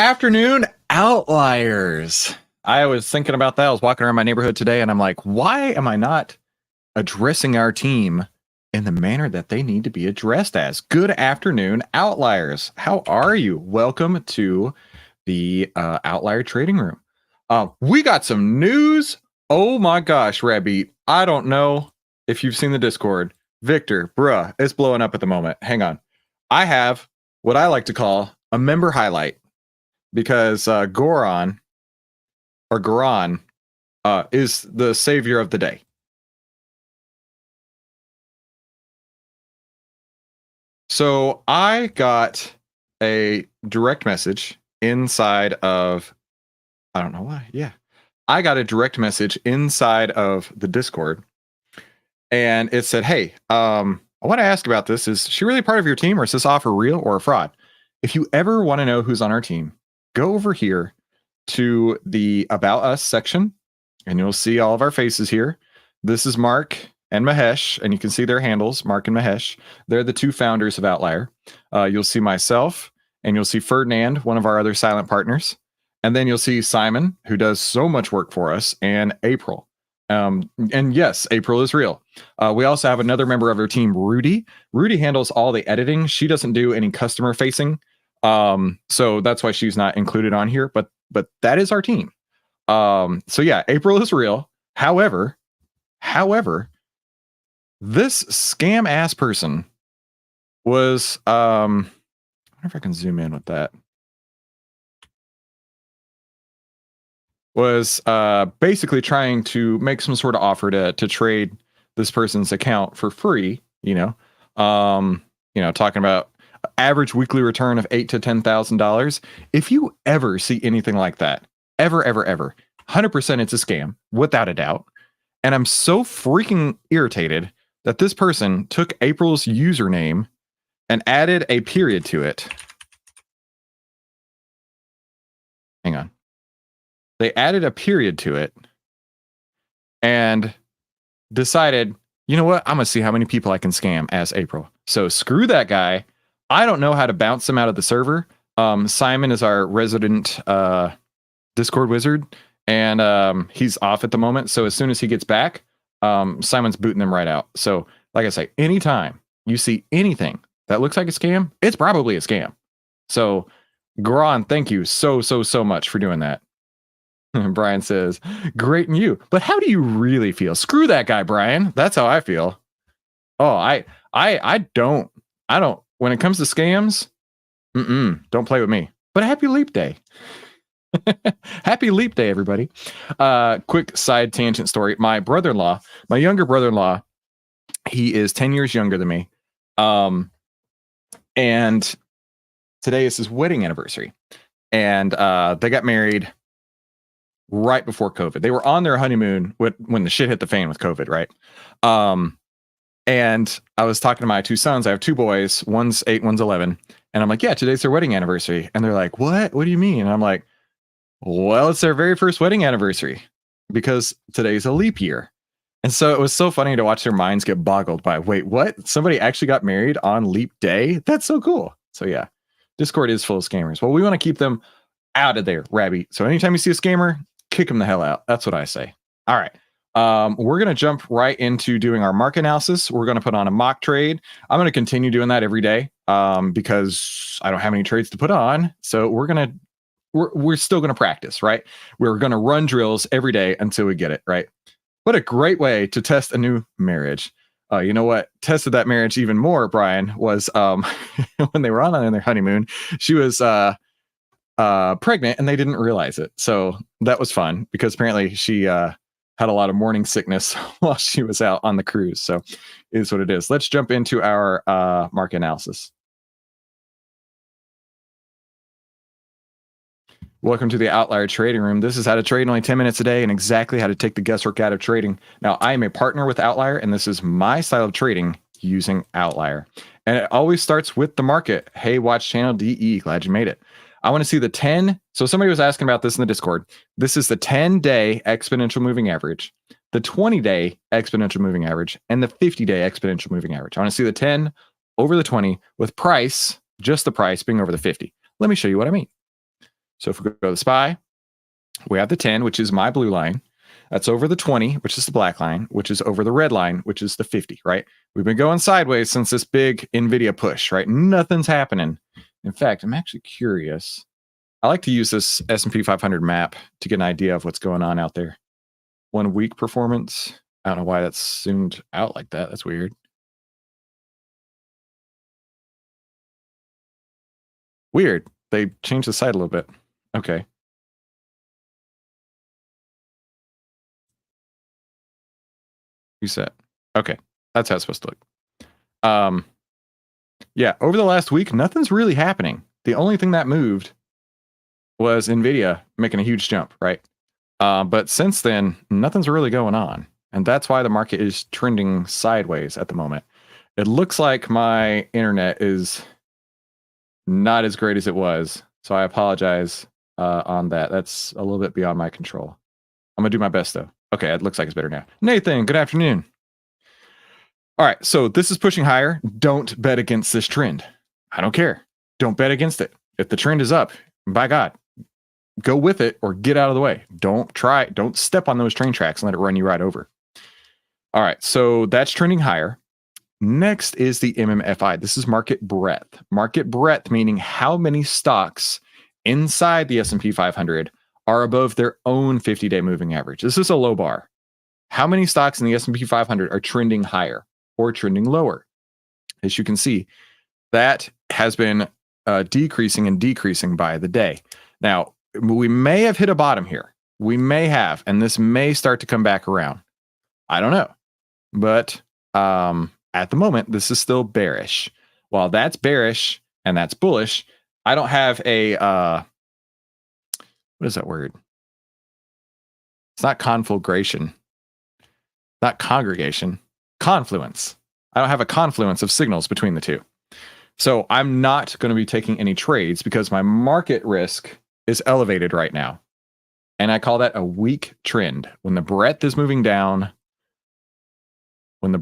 afternoon, outliers. I was thinking about that. I was walking around my neighborhood today and I'm like, why am I not addressing our team in the manner that they need to be addressed as? Good afternoon, outliers. How are you? Welcome to the Outlier Trading Room. We got some news. Oh my gosh, Rabbi. I don't know if you've seen the Discord. Victor, bruh, it's blowing up at the moment. Hang on. I have what I like to call a member highlight because Goron is the savior of the day. So I got a direct message inside of, I don't know why. Yeah. I got a direct message inside of the Discord and it said, hey, I want to ask about this. Is she really part of your team, or is this offer real or a fraud? If you ever want to know who's on our team, go over here to the About Us section and you'll see all of our faces here. This is Mark and Mahesh, and you can see their handles, Mark and Mahesh. They're the two founders of Outlier. You'll see myself, and you'll see Ferdinand, one of our other silent partners. And then you'll see Simon, who does so much work for us, and April. And yes, April is real. We also have another member of our team, Rudy. Rudy handles all the editing. She doesn't do any customer facing. So that's why she's not included on here, but that is our team. So yeah, April is real. However, this scam ass person was, I wonder if I can zoom in with that. Was basically trying to make some sort of offer to trade this person's account for free, talking about average weekly return of $8,000 to $10,000. If you ever see anything like that, ever, 100% it's a scam, without a doubt. And I'm so freaking irritated that this person took April's username and added a period to it. Hang on. They added a period to it and decided, you know what? I'm going to see how many people I can scam as April. So screw that guy. I don't know how to bounce him out of the server. Simon is our resident Discord wizard, and he's off at the moment. So as soon as he gets back, Simon's booting them right out. So like I say, anytime you see anything that looks like a scam, it's probably a scam. So Goran, thank you so much for doing that. Brian says, great and you. But how do you really feel? Screw that guy, Brian. That's how I feel. Oh, I don't. When it comes to scams, don't play with me. But happy Leap Day. Happy Leap Day, everybody. Quick side tangent story. My younger brother-in-law, he is 10 years younger than me. And today is his wedding anniversary. And they got married right before COVID. They were on their honeymoon when the shit hit the fan with COVID, right? And I was talking to my two sons. I have two boys. One's 8, one's 11. And I'm like, yeah, today's their wedding anniversary. And they're like, what? What do you mean? And I'm like, well, it's their very first wedding anniversary because today's a leap year. And so it was so funny to watch their minds get boggled by, wait, what? Somebody actually got married on leap day? That's so cool. So yeah, Discord is full of scammers. Well, we want to keep them out of there, Rabbi. So anytime you see a scammer, kick them the hell out. That's what I say. All right. We're going to jump right into doing our market analysis. We're going to put on a mock trade. I'm going to continue doing that every day because I don't have any trades to put on. So we're still going to practice, right? We're going to run drills every day until we get it, right? What a great way to test a new marriage. You know what tested that marriage even more, Brian, was when they were on their honeymoon. She was pregnant and they didn't realize it. So that was fun because apparently she had a lot of morning sickness while she was out on the cruise. So it is what it is. Let's jump into our market analysis. Welcome to the Outlier Trading Room. This is how to trade in only 10 minutes a day and exactly how to take the guesswork out of trading. Now, I am a partner with Outlier, and this is my style of trading using Outlier. And it always starts with the market. Hey, watch channel DE. Glad you made it. I want to see the 10. So somebody was asking about this in the Discord. This is the 10-day exponential moving average, the 20-day exponential moving average, and the 50-day exponential moving average. I want to see the 10 over the 20 with price, just the price being over the 50. Let me show you what I mean. So if we go to the SPY, we have the 10, which is my blue line. That's over the 20, which is the black line, which is over the red line, which is the 50, right? We've been going sideways since this big NVIDIA push, right? Nothing's happening. In fact, I'm actually curious. I like to use this S&P 500 map to get an idea of what's going on out there. 1 week performance. I don't know why that's zoomed out like that. That's weird. Weird. They changed the site a little bit. Okay. Reset. Okay. That's how it's supposed to look. Yeah, over the last week, nothing's really happening. The only thing that moved was NVIDIA making a huge jump, right? But since then, nothing's really going on. And that's why the market is trending sideways at the moment. It looks like my internet is not as great as it was. So I apologize on that. That's a little bit beyond my control. I'm going to do my best, though. Okay, it looks like it's better now. Nathan, good afternoon. All right, so this is pushing higher. Don't bet against this trend. I don't care. Don't bet against it. If the trend is up, by God, go with it or get out of the way. Don't step on those train tracks and let it run you right over. All right, so that's trending higher. Next is the MMFI. This is market breadth. Market breadth meaning how many stocks inside the S&P 500 are above their own 50-day moving average. This is a low bar. How many stocks in the S&P 500 are trending higher or trending lower? As you can see, that has been decreasing and decreasing by the day. Now, we may have hit a bottom here. We may have, and this may start to come back around. I don't know. But at the moment, this is still bearish. While that's bearish and that's bullish, I don't have a, what is that word? It's not conflagration. Not congregation. Confluence. I don't have a confluence of signals between the two. So I'm not going to be taking any trades because my market risk is elevated right now. And I call that a weak trend. When the breadth is moving down, while the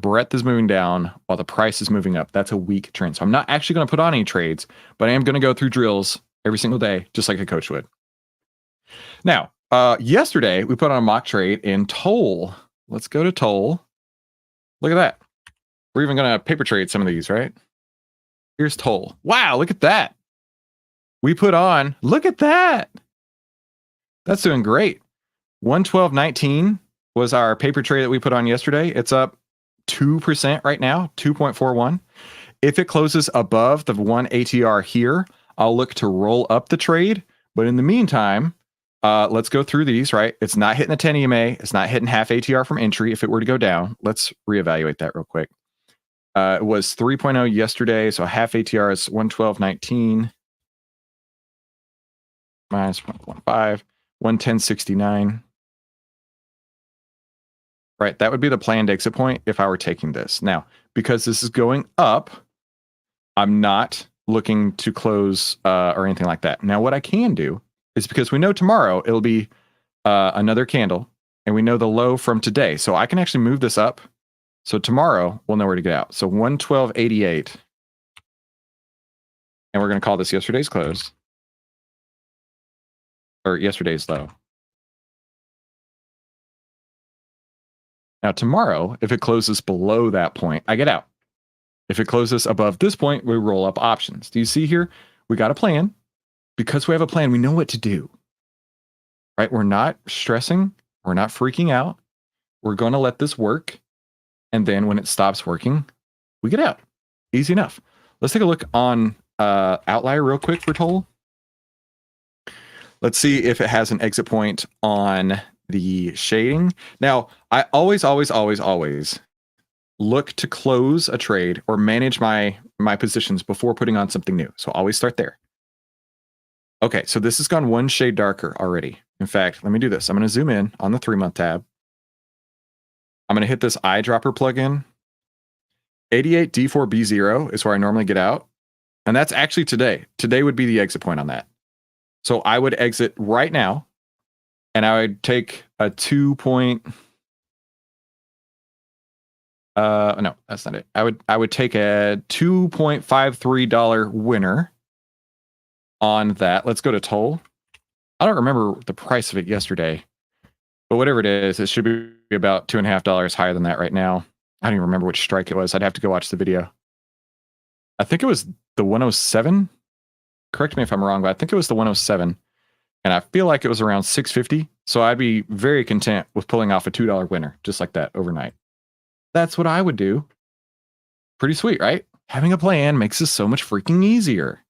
price is moving up, that's a weak trend. So I'm not actually going to put on any trades, but I am going to go through drills every single day, just like a coach would. Now, yesterday we put on a mock trade in Toll. Let's go to Toll. Look at that. We're even going to paper trade some of these, right? Here's Toll. Wow, look at that. We put on, look at that. That's doing great. 112.19 was our paper trade that we put on yesterday. It's up 2% right now, 2.41. If it closes above the 1 ATR here, I'll look to roll up the trade. But in the meantime, let's go through these, right? It's not hitting the 10 EMA. It's not hitting half ATR from entry. If it were to go down, let's reevaluate that real quick. It was 3.0 yesterday, so half ATR is 112.19 minus 1.15, 110.69. Right, that would be the planned exit point if I were taking this. Now, because this is going up, I'm not looking to close or anything like that. Now, what I can do is, because we know tomorrow it'll be another candle, and we know the low from today. So I can actually move this up. So tomorrow we'll know where to get out. So 112.88. And we're going to call this yesterday's close. Or yesterday's low. Now tomorrow, if it closes below that point, I get out. If it closes above this point, we roll up options. Do you see here? We got a plan. Because we have a plan, we know what to do. Right? We're not stressing. We're not freaking out. We're going to let this work. And then when it stops working, we get out. Easy enough. Let's take a look on Outlier real quick for Toll. Let's see if it has an exit point on the shading. Now, I always look to close a trade or manage my positions before putting on something new. So always start there. Okay, so this has gone one shade darker already. In fact, let me do this. I'm going to zoom in on the 3-month tab. I'm going to hit this eyedropper plugin. 88D4B0 is where I normally get out. And that's actually today. Today would be the exit point on that. So I would exit right now. And I would take a 2 point. No, that's not it. I would take a $2.53 winner on that. Let's go to Toll. I don't remember the price of it yesterday, but whatever it is, it should be about $2.50 higher than that right now. I don't even remember which strike it was. I'd have to go watch the video. I think it was the 107. Correct me if I'm wrong, but I think it was the 107. And I feel like it was around 650. So I'd be very content with pulling off a $2 winner just like that overnight. That's what I would do. Pretty sweet, right? Having a plan makes this so much freaking easier.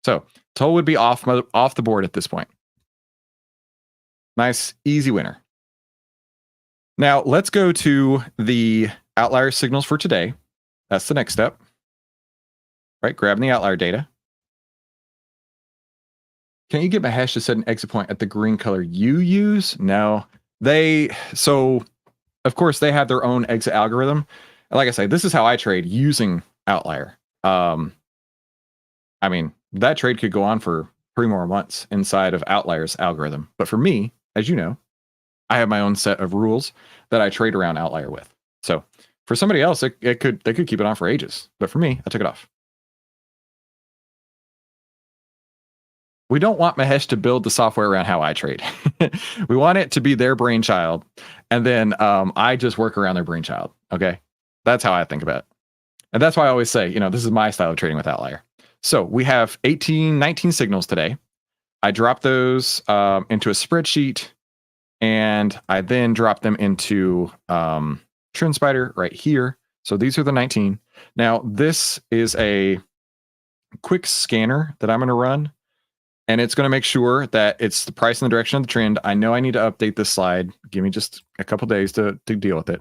So total would be off the board at this point. Nice, easy winner. Now let's go to the outlier signals for today. That's the next step. Right, grabbing the outlier data. Can you get my hash to set an exit point at the green color you use? No. So of course they have their own exit algorithm. And like I say, this is how I trade using Outlier. I mean, that trade could go on for 3 more months inside of Outlier's algorithm. But for me, as you know, I have my own set of rules that I trade around Outlier with. So for somebody else, they could keep it on for ages. But for me, I took it off. We don't want Mahesh to build the software around how I trade. We want it to be their brainchild. And then I just work around their brainchild. Okay. That's how I think about it. And that's why I always say, this is my style of trading with Outlier. So we have 19 signals today. I drop those into a spreadsheet, and I then drop them into TrendSpider right here. So these are the 19. Now, this is a quick scanner that I'm going to run, and it's going to make sure that it's the price in the direction of the trend. I know I need to update this slide. Give me just a couple days to deal with it.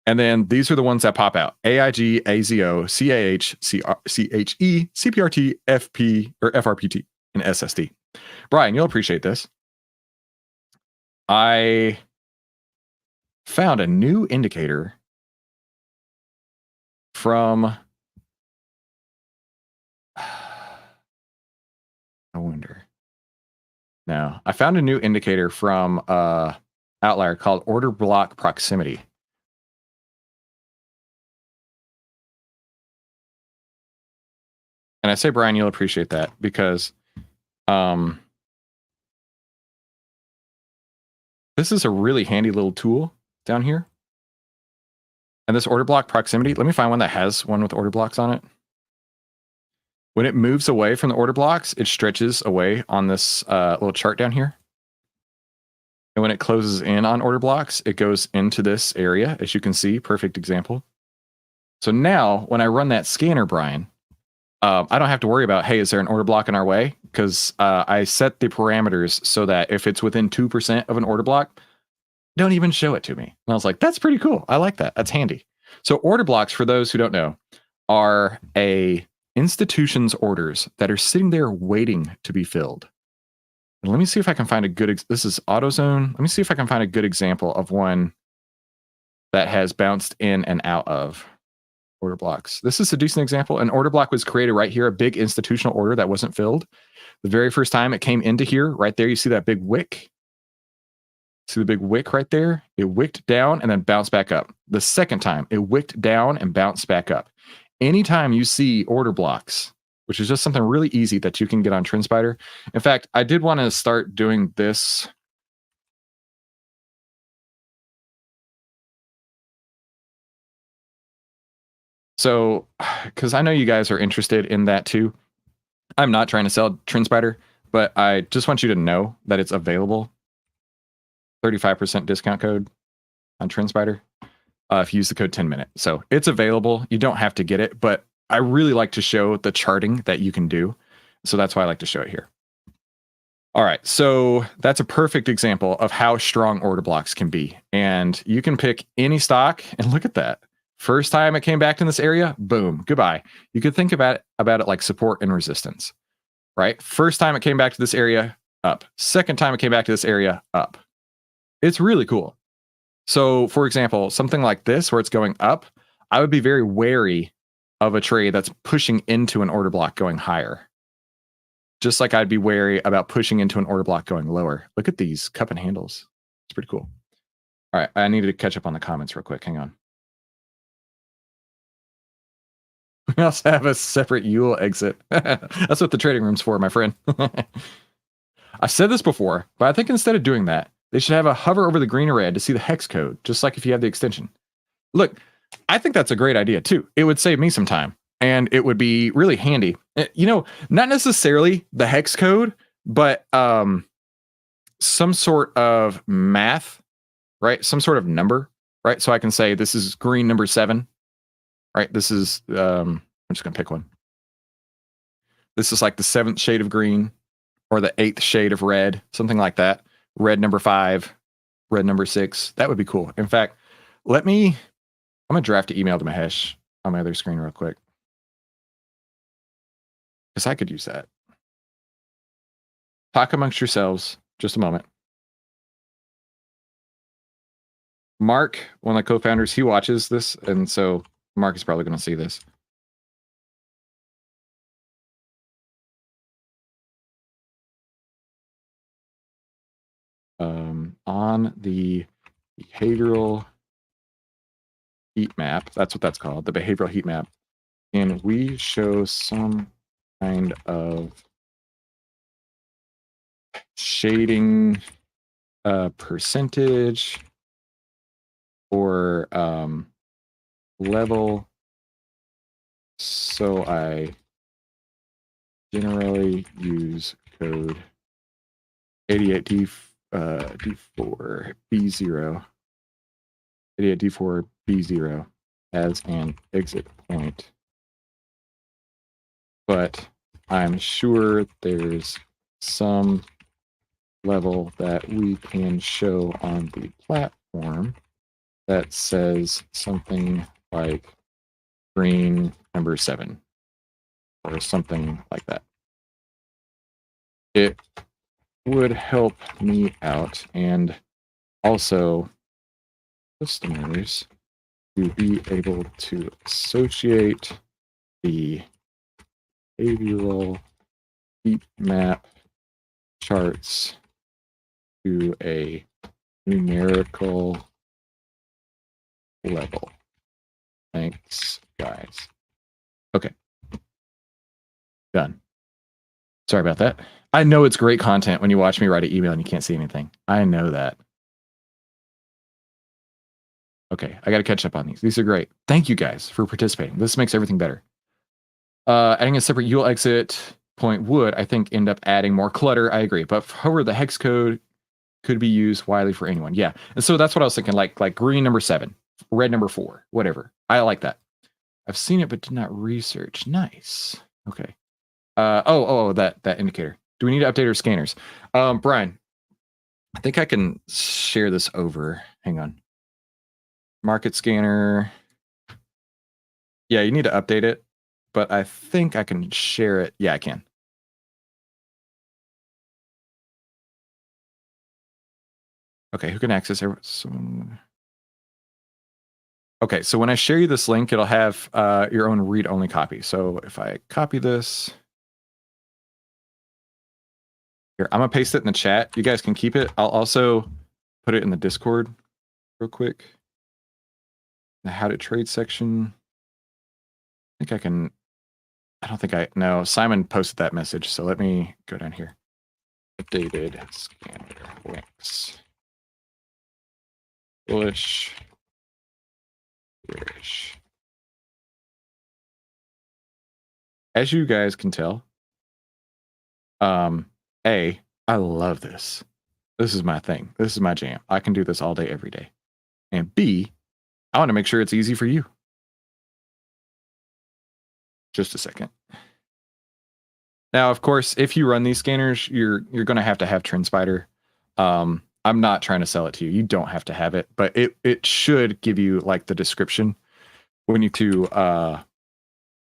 And then these are the ones that pop out: AIG, AZO, CAH, CHE, CPRT, FP or FRPT, and SSD. Brian, you'll appreciate this. I found a new indicator from, I wonder. No, I found a new indicator from Outlier called order block proximity. And I say, Brian, you'll appreciate that because this is a really handy little tool down here. And this order block proximity, let me find one that has one with order blocks on it. When it moves away from the order blocks, it stretches away on this little chart down here. And when it closes in on order blocks, it goes into this area, as you can see, perfect example. So now when I run that scanner, Brian, I don't have to worry about, hey, is there an order block in our way? Because I set the parameters so that if it's within 2% of an order block, don't even show it to me. And I was like, that's pretty cool. I like that. That's handy. So order blocks, for those who don't know, are a institution's orders that are sitting there waiting to be filled. And let me see if I can find a good, this is AutoZone. Let me see if I can find a good example of one that has bounced in and out of order blocks. This is a decent example. An order block was created right here, a big institutional order that wasn't filled. The very first time it came into here, right there, you see that big wick? See the big wick right there? It wicked down and then bounced back up. The second time, it wicked down and bounced back up. Anytime you see order blocks, which is just something really easy that you can get on TrendSpider. In fact, I did want to start doing this. So, because I know you guys are interested in that too. I'm not trying to sell TrendSpider, but I just want you to know that it's available. 35% discount code on TrendSpider if you use the code 10minute. So it's available. You don't have to get it, but I really like to show the charting that you can do. So that's why I like to show it here. All right, so that's a perfect example of how strong order blocks can be. And you can pick any stock and look at that. First time it came back in this area, boom, goodbye. You could think about it like support and resistance, right? First time it came back to this area, up. Second time it came back to this area, up. It's really cool. So for example, something like this where it's going up, I would be very wary of a trade that's pushing into an order block going higher. Just like I'd be wary about pushing into an order block going lower. Look at these cup and handles. It's pretty cool. All right, I needed to catch up on the comments real quick. Hang on. We also have a separate ULE exit. That's what the trading room's for, my friend. I said this before, but I think instead of doing that, they should have a hover over the green or red to see the hex code, just like if you have the extension. Look, I think that's a great idea too. It would save me some time and it would be really handy. You know, not necessarily the hex code, but some sort of math, right? Some sort of number, right? So I can say this is green number 7, right? This is, I'm just going to pick one. This is like the 7th shade of green or the 8th shade of red, something like that. Red number 5, red number 6. That would be cool. In fact, I'm going to draft an email to Mahesh on my other screen real quick. Because I could use that. Talk amongst yourselves. Just a moment. Mark, one of the co-founders, he watches this. And so Mark is probably going to see this. On the behavioral heat map, that's what that's called, the behavioral heat map, and we show some kind of shading percentage or level. So I generally use code 88D4B0, 88D4B0 as an exit point. But I'm sure there's some level that we can show on the platform that says something like green number 7 or something like that. It would help me out and also customers to be able to associate the behavioral heat map charts to a numerical level. Thanks, guys. Okay. Done. Sorry about that. I know it's great content when you watch me write an email and you can't see anything. I know that. Okay, I got to catch up on these. These are great. Thank you guys for participating. This makes everything better. Adding a separate ULE exit point would, I think, end up adding more clutter. I agree. But however, the hex code could be used widely for anyone. Yeah. And so that's what I was thinking, like green number 7, red number 4, whatever. I like that. I've seen it, but did not research. Nice. Okay. That indicator. Do we need to update our scanners? Brian, I think I can share this over. Hang on. Market scanner. Yeah, you need to update it, but I think I can share it. Yeah, I can. Okay, who can access it? Okay, so when I share you this link, it'll have your own read-only copy. So if I copy this, here, I'm gonna paste it in the chat. You guys can keep it. I'll also put it in the Discord real quick. The how to trade section. I think I can. I don't think no, Simon posted that message. So let me go down here. Updated scanner links. Bullish. Bearish. As you guys can tell, I love this. This is my thing. This is my jam. I can do this all day, every day. And B, I want to make sure it's easy for you. Just a second. Now, of course, if you run these scanners, you're going to have TrendSpider. I'm not trying to sell it to you. You don't have to have it, but it should give you like the description when you to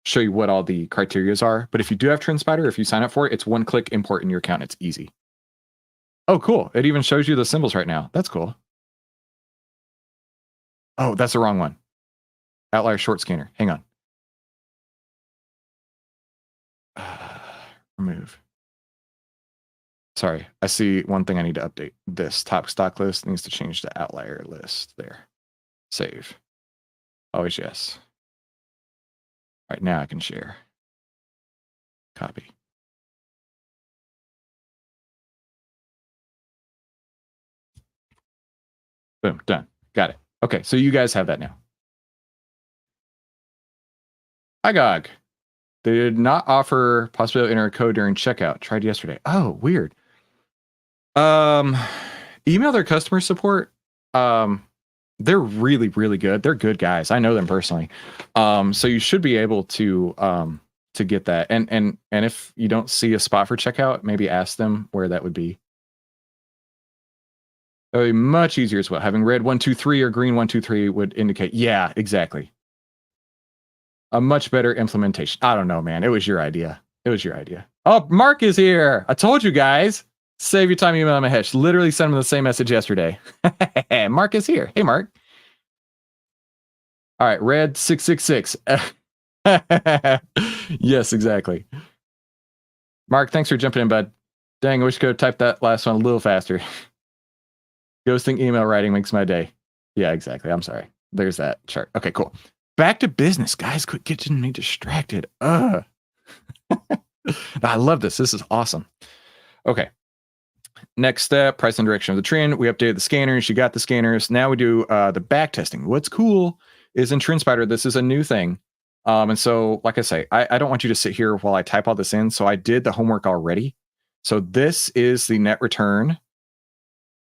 show you what all the criterias are. But if you do have TrendSpider, if you sign up for it, it's one click import in your account. It's easy. Oh, cool. It even shows you the symbols right now. That's cool. Oh, that's the wrong one. Outlier short scanner. Hang on. Remove. Sorry, I see one thing I need to update. This top stock list needs to change to outlier list there. Save. Always yes. All right, now I can share. Copy. Boom, done. Got it. Okay, so you guys have that now. IGOG. They did not offer possibility to enter a code during checkout. Tried yesterday. Oh, weird. Email their customer support. They're really, really good. They're good guys. I know them personally. So you should be able to get that. And if you don't see a spot for checkout, maybe ask them where that would be. That would be much easier as well. Having red 123 or green 123 would indicate, yeah, exactly. A much better implementation. I don't know, man. It was your idea. It was your idea. Oh, Mark is here. I told you guys. Save your time emailing my hesh. Literally sent him the same message yesterday. Mark is here. Hey, Mark. All right, red 666. Yes, exactly. Mark, thanks for jumping in, bud. Dang, I wish I could have typed that last one a little faster. Ghosting email writing makes my day. Yeah, exactly. I'm sorry. There's that chart. Okay, cool. Back to business, guys. Quit getting me distracted. I love this. This is awesome. Okay. Next step, price and direction of the trend. We updated the scanners. You got the scanners. Now we do the back testing. What's cool is in TrendSpider, this is a new thing. And so, like I say, I don't want you to sit here while I type all this in. So I did the homework already. So this is the net return,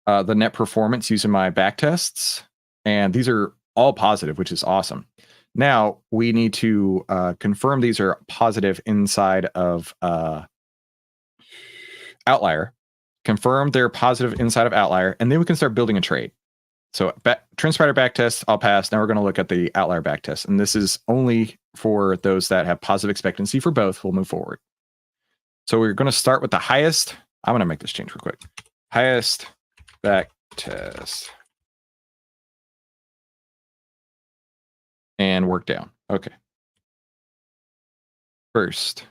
the net performance using my back tests. And these are all positive, which is awesome. Now we need to confirm these are positive inside of Outlier. Confirm they're positive inside of Outlier, and then we can start building a trade. So TrendSpider backtest, I'll pass. Now we're going to look at the Outlier backtest, and this is only for those that have positive expectancy for both. We'll move forward. So we're going to start with the highest. I'm going to make this change real quick. Highest backtest. And work down. Okay. First,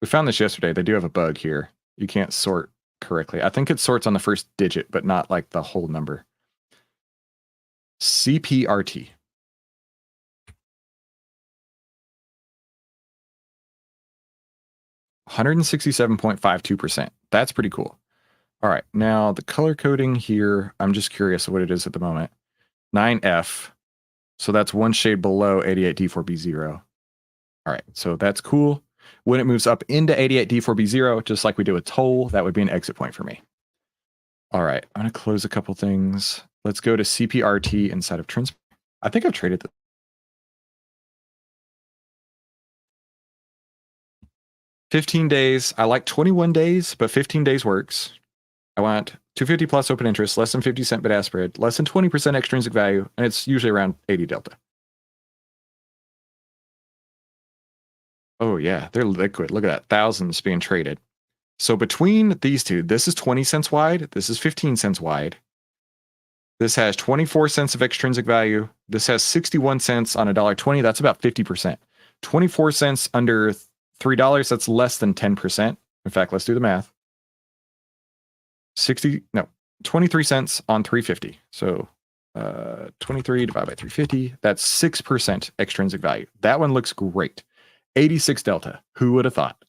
we found this yesterday. They do have a bug here. You can't sort correctly. I think it sorts on the first digit, but not like the whole number. CPRT. $167.52%. That's pretty cool. All right. Now the color coding here, I'm just curious what it is at the moment. 9F. So that's one shade below 88D4B0. All right. So that's cool. When it moves up into 88D4B0, just like we did with Toll, that would be an exit point for me. All right, I'm going to close a couple things. Let's go to CPRT inside of Trends. I think I've traded this. 15 days. I like 21 days, but 15 days works. I want 250 plus open interest, less than 50 cent bid-ask spread, less than 20% extrinsic value, and it's usually around 80 delta. Oh, yeah, they're liquid. Look at that. Thousands being traded. So between these two, this is 20 cents wide. This is 15 cents wide. This has 24 cents of extrinsic value. This has 61 cents on $1.20. That's about 50%. 24 cents under $3. That's less than 10%. In fact, let's do the math. 23 cents on 350. So 23 divided by 350. That's 6% extrinsic value. That one looks great. 86 delta. Who would have thought?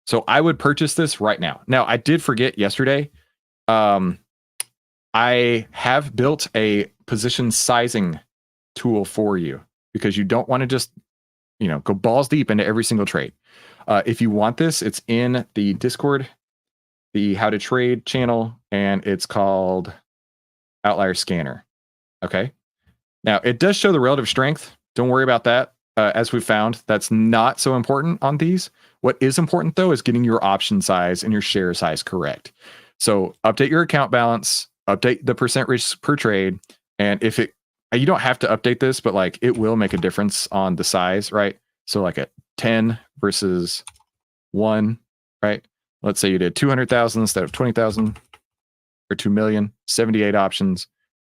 So I would purchase this right now. Now, I did forget yesterday. I have built a position sizing tool for you because you don't want to just, go balls deep into every single trade. If you want this, it's in the Discord, the How to Trade channel, and it's called Outlier Scanner. Okay. Now, it does show the relative strength. Don't worry about that. As we found, that's not so important on these. What is important, though, is getting your option size and your share size correct. So update your account balance, update the percent risk per trade. And if you don't have to update this, but like it will make a difference on the size, right? So like at 10 versus 1, right? Let's say you did 200,000 instead of 20,000 or 2 million, 78 options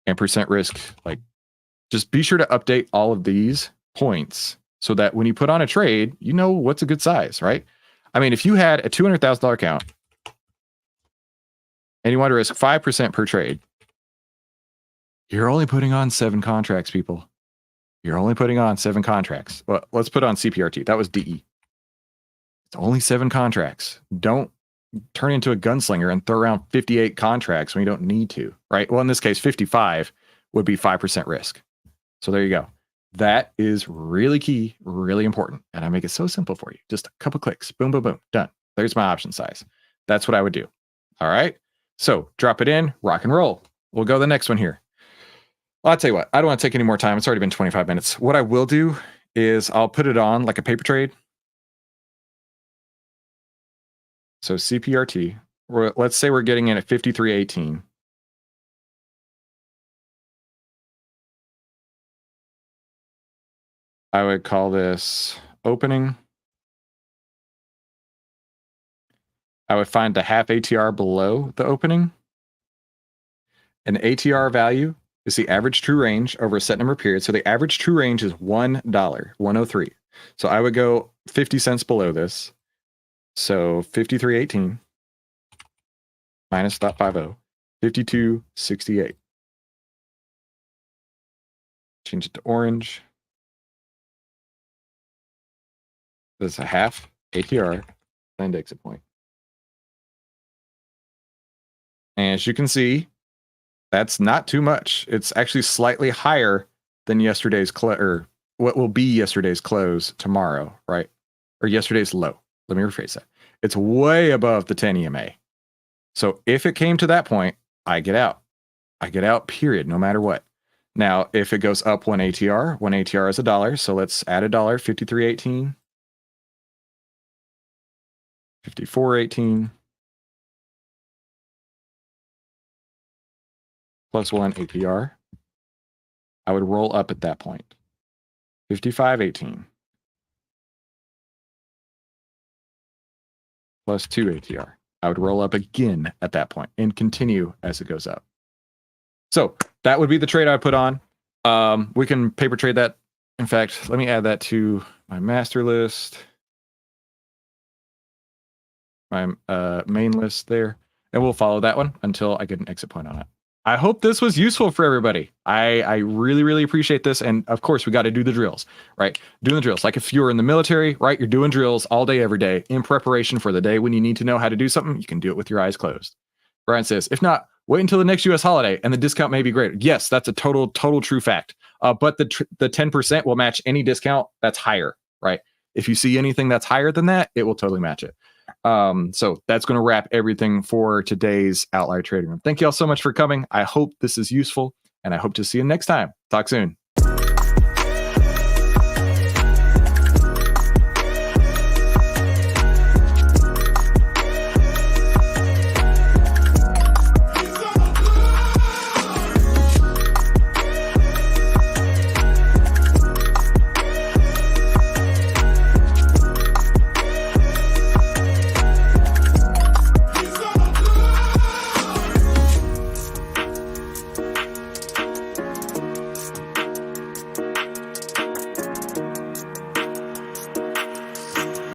and percent risk. Like just be sure to update all of these points so that when you put on a trade, you know what's a good size, right? I mean, if you had a $200,000 account and you want to risk 5% per trade, you're only putting on 7 contracts, people. You're only putting on 7 contracts. Well, let's put on CPRT. That was DE. It's only 7 contracts. Don't turn into a gunslinger and throw around 58 contracts when you don't need to, right? Well, in this case, 55 would be 5% risk. So there you go. That is really key, really important. And I make it so simple for you. Just a couple clicks, boom, boom, boom, done. There's my option size. That's what I would do. All right. So drop it in, rock and roll. We'll go to the next one here. Well, I'll tell you what, I don't want to take any more time. It's already been 25 minutes. What I will do is I'll put it on like a paper trade. So CPRT, let's say we're getting in at 53.18. I would call this opening. I would find the half ATR below the opening. An ATR value is the average true range over a set number of periods. So the average true range is $1, 103. So I would go 50 cents below this. So 53.18 minus 0.50, 52.68. Change it to orange. This is a half ATR and exit point. And as you can see, that's not too much. It's actually slightly higher than yesterday's or what will be yesterday's close tomorrow, right? Or yesterday's low. Let me rephrase that. It's way above the 10 EMA. So if it came to that point, I get out. I get out, period, no matter what. Now, if it goes up one ATR is $1. So let's add $1, 53.18, 54.18, plus one ATR. I would roll up at that point. 55.18 plus 2 ATR. I would roll up again at that point and continue as it goes up. So that would be the trade I put on. We can paper trade that. In fact, let me add that to my master list, my main list there, and we'll follow that one until I get an exit point on it. I hope this was useful for everybody. I really, really appreciate this. And of course, we got to do the drills, right? Doing the drills. Like if you're in the military, right, you're doing drills all day, every day in preparation for the day when you need to know how to do something. You can do it with your eyes closed. Brian says, if not, wait until the next US holiday and the discount may be greater. Yes, that's a total true fact. But the 10% will match any discount that's higher, right? If you see anything that's higher than that, it will totally match it. So that's going to wrap everything for today's Outlier Trading Room. Thank you all so much for coming. I hope this is useful, and I hope to see you next time. Talk soon.